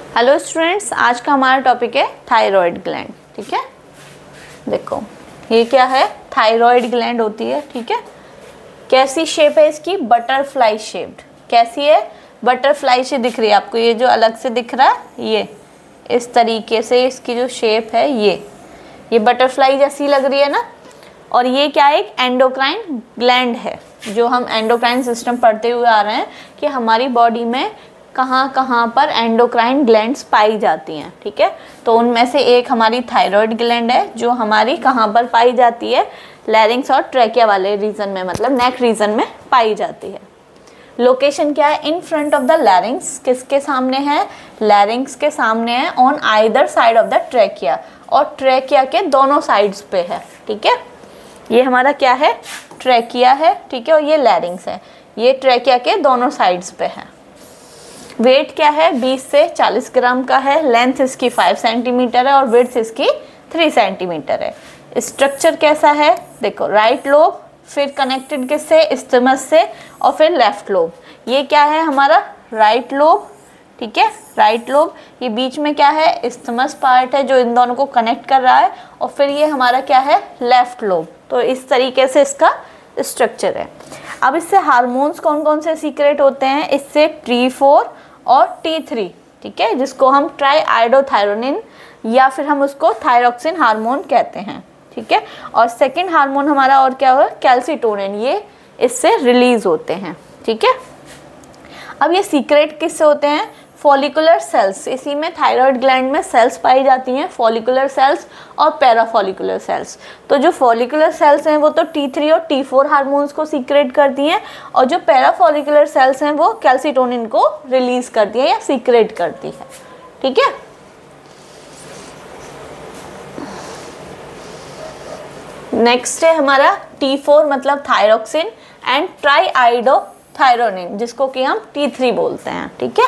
Hello students, आज का हमारा टॉपिक है थायराइड ग्लैंड। ठीक है, देखो ये क्या है, थायराइड ग्लैंड होती है। ठीक है, कैसी शेप है इसकी, बटरफ्लाई शेप्ड। कैसी है, बटरफ्लाई से दिख रही है आपको, ये जो अलग से दिख रहा है ये इस तरीके से इसकी जो शेप है ये बटरफ्लाई जैसी लग रही है ना। और ये क्या है, एक एंडोक्राइन ग्लैंड है, जो हम एंडोक्राइन सिस्टम पढ़ते हुए आ रहे हैं कि हमारी बॉडी में कहाँ कहाँ पर एंडोक्राइन ग्लैंड्स पाई जाती हैं। ठीक है, तो उनमें से एक हमारी थायराइड ग्लैंड है, जो हमारी कहाँ पर पाई जाती है, लैरिंक्स और ट्रैकिया वाले रीजन में, मतलब नेक रीजन में पाई जाती है। लोकेशन क्या है, in front of the larynx. किसके सामने है, लैरिंक्स के सामने है, on either side of the trachea, और ट्रैकिया के दोनों साइड्स पे है। ठीक है, ये हमारा क्या है, ट्रैकिया है। ठीक है, और ये लैरिंक्स है, ये ट्रैकिया के दोनों साइड्स पे है। वेट क्या है, 20 से 40 ग्राम का है। लेंथ इसकी 5 सेंटीमीटर है और विड्थ इसकी 3 सेंटीमीटर है। स्ट्रक्चर कैसा है, देखो राइट लोब, फिर कनेक्टेड किससे, इस्थमस से, और फिर लेफ्ट लोब। ये क्या है हमारा राइट लोब। ठीक है, राइट लोब, ये बीच में क्या है, इस्थमस पार्ट है जो इन दोनों को कनेक्ट कर रहा है, और फिर ये हमारा क्या है, लेफ्ट लोब। तो इस तरीके से इसका स्ट्रक्चर है। अब इससे हार्मोन्स कौन कौन से सीक्रेट होते हैं, इससे T4 और T3। ठीक है, जिसको हम ट्राई आयोडोथायरोनिन या फिर हम उसको थायरोक्सिन हार्मोन कहते हैं। ठीक है, और सेकंड हार्मोन हमारा और क्या हुआ, कैल्सिटोनिन, ये इससे रिलीज होते हैं। ठीक है, अब ये सीक्रेट किससे होते हैं, फॉलिकुलर सेल्स। इसी में थायराइड ग्लैंड में सेल्स पाई जाती हैं, फॉलिकुलर सेल्स और पैराफॉलिकुलर सेल्स। तो जो फॉलिकुलर सेल्स हैं वो तो T3 और T4 हार्मोन्स को सीक्रेट करती हैं, और जो पैराफॉलिकुलर सेल्स हैं वो कैल्सिटोनिन को रिलीज करती है या सीक्रेट करती है। ठीक है, नेक्स्ट है हमारा T4 मतलब थायरोक्सिन, एंड ट्राईआयोडोथायरोनिन जिसको कि हम T3 बोलते हैं। ठीक है,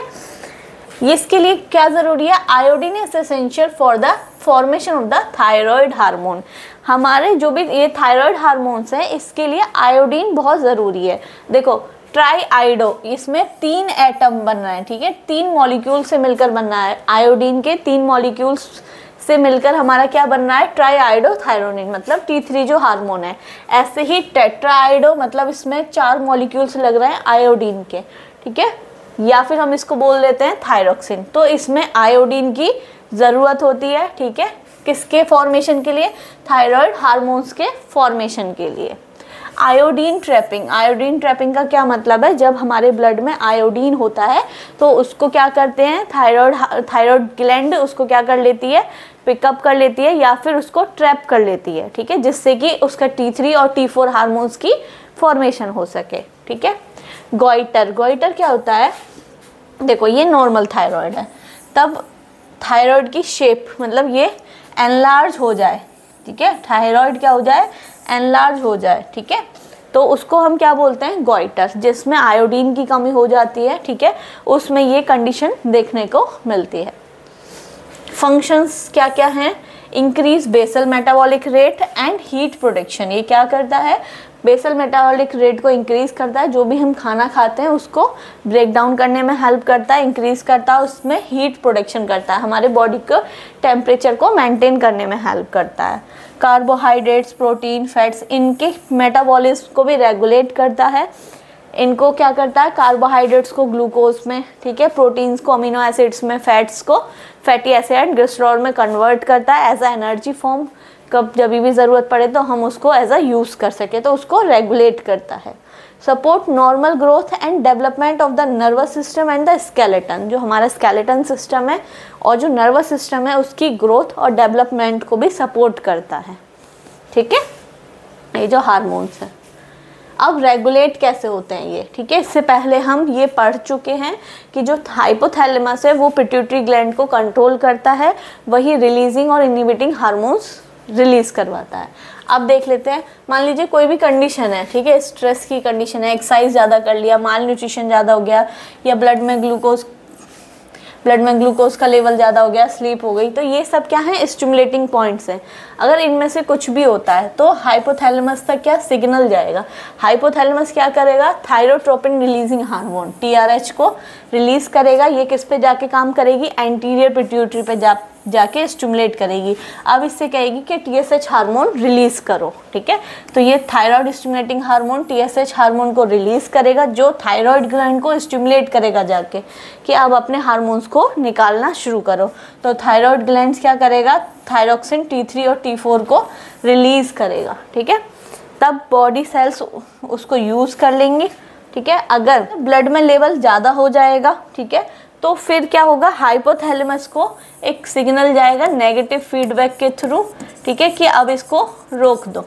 ये इसके लिए क्या ज़रूरी है, iodine is essential for the formation of the thyroid hormone. हमारे जो भी ये थायराइड हार्मोन्स हैं इसके लिए आयोडीन बहुत ज़रूरी है। देखो ट्राईआयोडो, इसमें 3 एटम बन रहे हैं। ठीक है, 3 मॉलिक्यूल से मिलकर बन रहा है, आयोडीन के 3 मॉलिक्यूल्स से मिलकर हमारा क्या बन रहा है, ट्राईआयोडोथायरोनिन मतलब T3 जो हार्मोन है। ऐसे ही टेट्राआयोडो मतलब इसमें 4 मॉलिक्यूल्स लग रहे हैं आयोडीन के। ठीक है, या फिर हम इसको बोल देते हैं थायरोक्सिन। तो इसमें आयोडीन की ज़रूरत होती है। ठीक है, किसके फॉर्मेशन के लिए, थायराइड हार्मोन्स के फॉर्मेशन के लिए। आयोडीन ट्रैपिंग, आयोडीन ट्रैपिंग का क्या मतलब है, जब हमारे ब्लड में आयोडीन होता है तो उसको क्या करते हैं, थायराइड ग्लैंड उसको क्या कर लेती है, पिकअप कर लेती है या फिर उसको ट्रैप कर लेती है। ठीक है, जिससे कि उसका T3 और T4 हार्मोन्स की फॉर्मेशन हो सके। ठीक है, गोइटर, गोइटर क्या होता है, देखो ये नॉर्मल थायराइड है, तब थायराइड की शेप मतलब ये एनलार्ज हो जाए। ठीक है, थायराइड क्या हो जाए, एनलार्ज हो जाए। ठीक है, तो उसको हम क्या बोलते हैं, गोइटर, जिसमें आयोडीन की कमी हो जाती है। ठीक है, उसमें ये कंडीशन देखने को मिलती है। फंक्शंस क्या क्या हैं, increase basal metabolic rate and heat production. ये क्या करता है, बेसल मेटाबॉलिक रेट को इंक्रीज करता है, जो भी हम खाना खाते हैं उसको ब्रेक डाउन करने में हेल्प करता है, इंक्रीज करता है, उसमें हीट प्रोडक्शन करता है, हमारे बॉडी को टेम्परेचर को मेंटेन करने में हेल्प करता है। कार्बोहाइड्रेट्स, प्रोटीन, फैट्स, इनके मेटाबॉलिज्म को भी रेगुलेट करता है। इनको क्या करता है, कार्बोहाइड्रेट्स को ग्लूकोज में, ठीक है, प्रोटीन्स को अमीनो एसिड्स में, फैट्स को फैटी एसिड ग्लिसरॉल में कन्वर्ट करता है एज अ एनर्जी फॉर्म। कब जब भी ज़रूरत पड़े तो हम उसको एज अ यूज़ कर सके, तो उसको रेगुलेट करता है। Support normal growth and development of the nervous system and the skeleton, जो हमारा स्केलेटन सिस्टम है और जो नर्वस सिस्टम है उसकी ग्रोथ और डेवलपमेंट को भी सपोर्ट करता है। ठीक है, ये जो हार्मोन्स हैं। अब रेगुलेट कैसे होते हैं ये, ठीक है, इससे पहले हम ये पढ़ चुके हैं कि जो हाइपोथैलेमस है वो पिट्यूटरी ग्लैंड को कंट्रोल करता है, वही रिलीजिंग और इनहिबिटिंग हार्मोन्स रिलीज करवाता है। अब देख लेते हैं, मान लीजिए कोई भी कंडीशन है, ठीक है, स्ट्रेस की कंडीशन है, एक्सरसाइज ज़्यादा कर लिया, माल न्यूट्रिशन ज़्यादा हो गया, या ब्लड में ग्लूकोज का लेवल ज़्यादा हो गया, स्लीप हो गई, तो ये सब क्या है, स्टिमुलेटिंग पॉइंट्स हैं। अगर इनमें से कुछ भी होता है तो हाइपोथैलेमस तक क्या सिग्नल जाएगा, हाइपोथैलेमस क्या करेगा, थायरोट्रोपिन रिलीजिंग हार्मोन TRH को रिलीज करेगा। ये किस पे जाके काम करेगी, एंटीरियर पिट्यूटरी पे जाके स्टिमुलेट करेगी। अब इससे कहेगी कि TSH हार्मोन रिलीज करो, ठीक है। तो ये thyroid stimulating hormone TSH hormone को रिलीज करेगा, जो थायराइड ग्लैंड को स्टिमुलेट करेगा जाके कि अब अपने हार्मोन्स को निकालना शुरू करो। तो थायराइड ग्लैंड क्या करेगा, थायरोक्सिन T3 और T4 को रिलीज करेगा, ठीक है। तब बॉडी सेल्स उसको यूज कर लेंगी, ठीक है। अगर ब्लड में लेवल ज़्यादा हो जाएगा, ठीक है, तो फिर क्या होगा, हाइपोथैलेमस को एक सिग्नल जाएगा नेगेटिव फीडबैक के थ्रू, ठीक है, कि अब इसको रोक दो,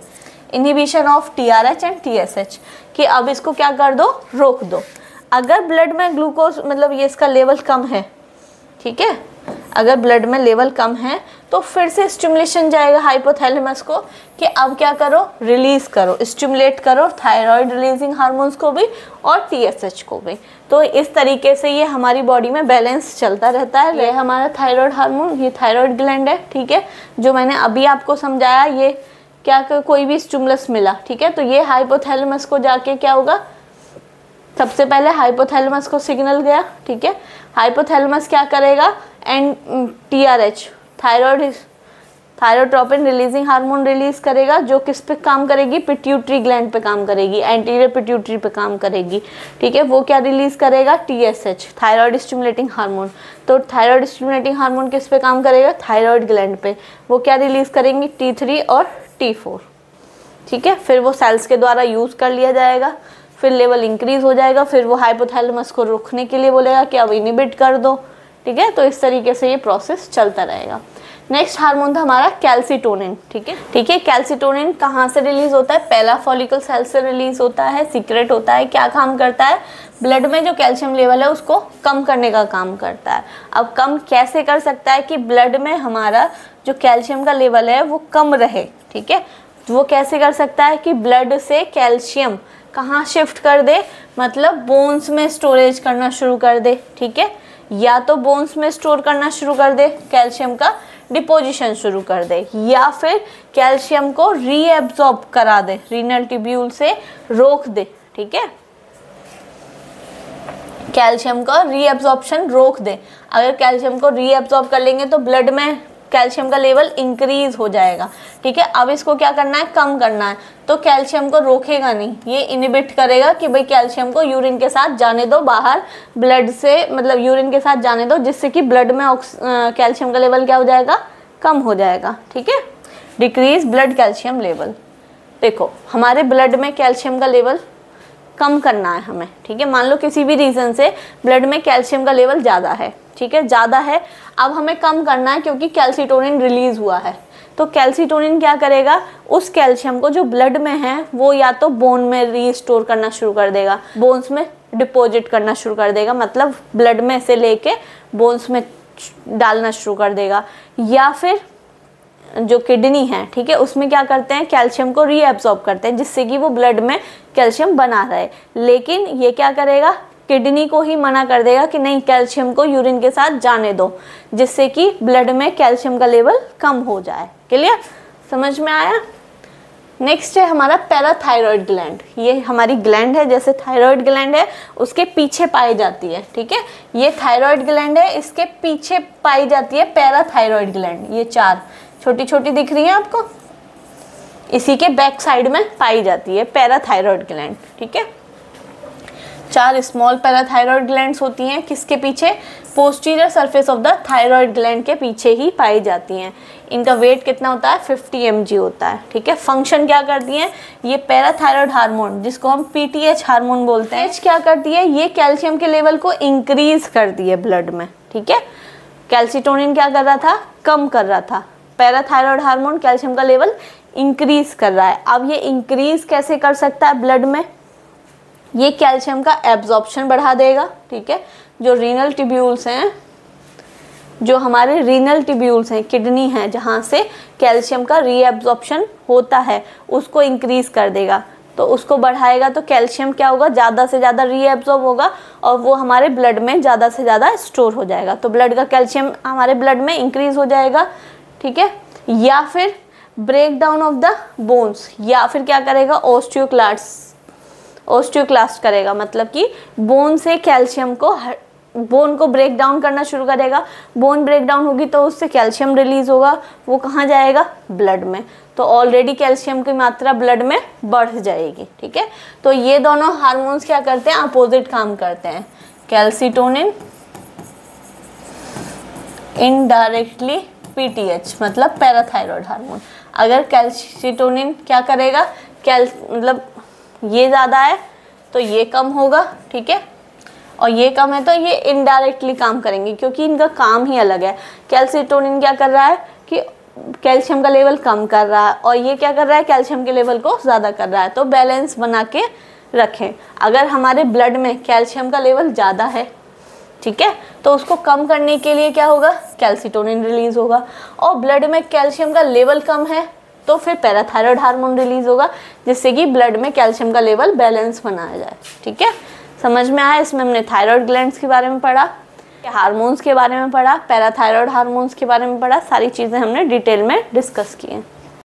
inhibition of TRH and TSH, कि अब इसको क्या कर दो, रोक दो। अगर ब्लड में ग्लूकोज मतलब ये इसका लेवल कम है, ठीक है, अगर ब्लड में लेवल कम है तो फिर से स्टिमुलेशन जाएगा हाइपोथैलेमस को कि अब क्या करो, रिलीज करो, स्टिमुलेट करो थायराइड रिलीजिंग हार्मोन्स को भी और TSH को भी। तो इस तरीके से ये हमारी बॉडी में बैलेंस चलता रहता है। ये हमारा थायराइड हार्मोन, ये थायराइड ग्लैंड है, ठीक है, जो मैंने अभी आपको समझाया। ये क्या कोई भी स्टिमुलस मिला, ठीक है, तो ये हाइपोथैलेमस को जाके क्या होगा, सबसे पहले हाइपोथैलेमस को सिग्नल गया, ठीक है। हाइपोथैलेमस क्या करेगा, and TRH thyrotropin releasing hormone release करेगा, जो किस पे काम करेगी, पिट्यूटरी ग्लैंड पे काम करेगी, एंटीरियर पिट्यूटरी पे काम करेगी, ठीक है। वो क्या रिलीज करेगा, TSH थायराइड स्टिमुलेटिंग हार्मोन। तो थायराइड स्टिमुलेटिंग हार्मोन किस पे काम करेगा, थायराइड ग्लैंड पे। वो क्या रिलीज करेंगी, T3 और T4, ठीक है। फिर वो सेल्स के द्वारा यूज कर लिया जाएगा, फिर लेवल इंक्रीज हो जाएगा, फिर वो हाइपोथैलेमस को रोकने के लिए बोलेगा कि अब इनिबिट कर दो, ठीक है। तो इस तरीके से ये प्रोसेस चलता रहेगा। नेक्स्ट हार्मोन था हमारा कैल्सिटोनिन, ठीक है, ठीक है। कैल्सिटोनिन कहाँ से रिलीज होता है, पहला फॉलिकल सेल से रिलीज होता है, सीक्रेट होता है। क्या काम करता है, ब्लड में जो कैल्शियम लेवल है उसको कम करने का काम करता है। अब कम कैसे कर सकता है कि ब्लड में हमारा जो कैल्शियम का लेवल है वो कम रहे, ठीक है। वो कैसे कर सकता है कि ब्लड से कैल्शियम कहाँ शिफ्ट कर दे, मतलब बोन्स में स्टोरेज करना शुरू कर दे, ठीक है। या तो बोन्स में स्टोर करना शुरू कर दे, कैल्शियम का डिपोजिशन शुरू कर दे, या फिर कैल्शियम को रीएब्जॉर्ब करा दे, रीनल ट्यूब्यूल से रोक दे, ठीक है। कैल्शियम का रीएब्जॉर्प्शन रोक दे। अगर कैल्शियम को रीएब्जॉर्ब कर लेंगे तो ब्लड में कैल्शियम का लेवल इंक्रीज हो जाएगा, ठीक है। अब इसको क्या करना है, कम करना है। तो कैल्शियम को रोकेगा नहीं, ये इनिबिट करेगा कि भाई कैल्शियम को यूरिन के साथ जाने दो बाहर, ब्लड से मतलब यूरिन के साथ जाने दो, जिससे कि ब्लड में कैल्शियम का लेवल क्या हो जाएगा, कम हो जाएगा, ठीक है। Decrease blood calcium level. देखो हमारे ब्लड में कैल्शियम का लेवल कम करना है हमें, ठीक है। मान लो किसी भी रीज़न से ब्लड में कैल्शियम का लेवल ज़्यादा है, ठीक है, ज़्यादा है, अब हमें कम करना है क्योंकि कैल्सिटोनिन रिलीज हुआ है। तो कैल्सिटोनिन क्या करेगा, उस कैल्शियम को जो ब्लड में है वो या तो बोन में रीस्टोर करना शुरू कर देगा, बोन्स में डिपॉजिट करना शुरू कर देगा, मतलब ब्लड में से लेके बोन्स में डालना शुरू कर देगा, या फिर जो किडनी है, ठीक है, उसमें क्या करते हैं, कैल्शियम को रीएब्जॉर्ब करते हैं, जिससे कि वो ब्लड में कैल्शियम बना रहे। लेकिन ये क्या करेगा, किडनी को ही मना कर देगा कि नहीं, कैल्शियम को यूरिन के साथ जाने दो, जिससे कि ब्लड में कैल्शियम का लेवल कम हो जाए। क्लियर, समझ में आया। नेक्स्ट है हमारा पैराथायरॉयड ग्लैंड। ये हमारी ग्लैंड है, जैसे थायराइड ग्लैंड है उसके पीछे पाई जाती है, ठीक है। ये थायराइड ग्लैंड है, इसके पीछे पाई जाती है पैराथायरॉयड ग्लैंड। ये चार छोटी छोटी दिख रही है आपको, इसी के बैक साइड में पाई जाती है पैराथायरॉयड ग्लैंड, ठीक है। चार स्मॉल पैराथायरॉयड ग्लैंड्स होती हैं, किसके पीछे, posterior surface of the thyroid gland के पीछे ही पाई जाती हैं। इनका वेट कितना होता है, 50 mg होता है, ठीक है। फंक्शन क्या करती हैं, ये पैराथायरॉयड हार्मोन जिसको हम PTH हार्मोन बोलते हैं, क्या करती है, ये कैल्शियम के लेवल को इंक्रीज करती है ब्लड में, ठीक है। कैल्सिटोनिन क्या कर रहा था, कम कर रहा था, पैराथायरॉयड हार्मोन कैल्शियम का लेवल इंक्रीज कर रहा है। अब ये इंक्रीज कैसे कर सकता है ब्लड में, ये कैल्शियम का एब्जॉर्प्शन बढ़ा देगा, ठीक है। जो रीनल ट्यूब्यूल्स हैं, जो हमारे रीनल ट्यूब्यूल्स हैं, किडनी है जहाँ से कैल्शियम का रीएब्जॉर्प्शन होता है, उसको इंक्रीज कर देगा। तो उसको बढ़ाएगा तो कैल्शियम क्या होगा, ज़्यादा से ज़्यादा रीएब्जॉर्ब होगा और वो हमारे ब्लड में ज़्यादा से ज़्यादा स्टोर हो जाएगा। तो ब्लड का कैल्शियम हमारे ब्लड में इंक्रीज हो जाएगा, ठीक है। या फिर break down of the bones, या फिर क्या करेगा, ओस्टियोक्लास्ट करेगा, मतलब कि बोन से कैल्शियम को बोन को ब्रेक डाउन करना शुरू करेगा, बोन ब्रेक डाउन होगी तो उससे कैल्शियम रिलीज होगा, वो कहाँ जाएगा, ब्लड में। तो ऑलरेडी कैल्शियम की मात्रा ब्लड में बढ़ जाएगी, ठीक है। तो ये दोनों हार्मोन्स क्या करते हैं, अपोजिट काम करते हैं। कैल्सिटोनिन इनडायरेक्टली पीटीएच मतलब पैराथायरॉयड हार्मोन। अगर कैल्सिटोनिन क्या करेगा, मतलब ये ज़्यादा है तो ये कम होगा, ठीक है, और ये कम है तो ये इनडायरेक्टली काम करेंगे क्योंकि इनका काम ही अलग है। कैल्सिटोनिन क्या कर रहा है कि कैल्शियम का लेवल कम कर रहा है और ये क्या कर रहा है, कैल्शियम के लेवल को ज़्यादा कर रहा है। तो बैलेंस बना के रखें। अगर हमारे ब्लड में कैल्शियम का लेवल ज़्यादा है, ठीक है, तो उसको कम करने के लिए क्या होगा, कैल्सिटोनिन रिलीज होगा। और ब्लड में कैल्शियम का लेवल कम है तो फिर पैराथायरॉयड हार्मोन रिलीज होगा, जिससे कि ब्लड में कैल्शियम का लेवल बैलेंस बनाया जाए, ठीक है। समझ में आया। इसमें हमने थायराइड ग्लैंड्स के बारे में पढ़ा, हार्मोन्स के बारे में पढ़ा, पैराथायरॉयड हार्मोन्स के बारे में पढ़ा, सारी चीज़ें हमने डिटेल में डिस्कस की हैं।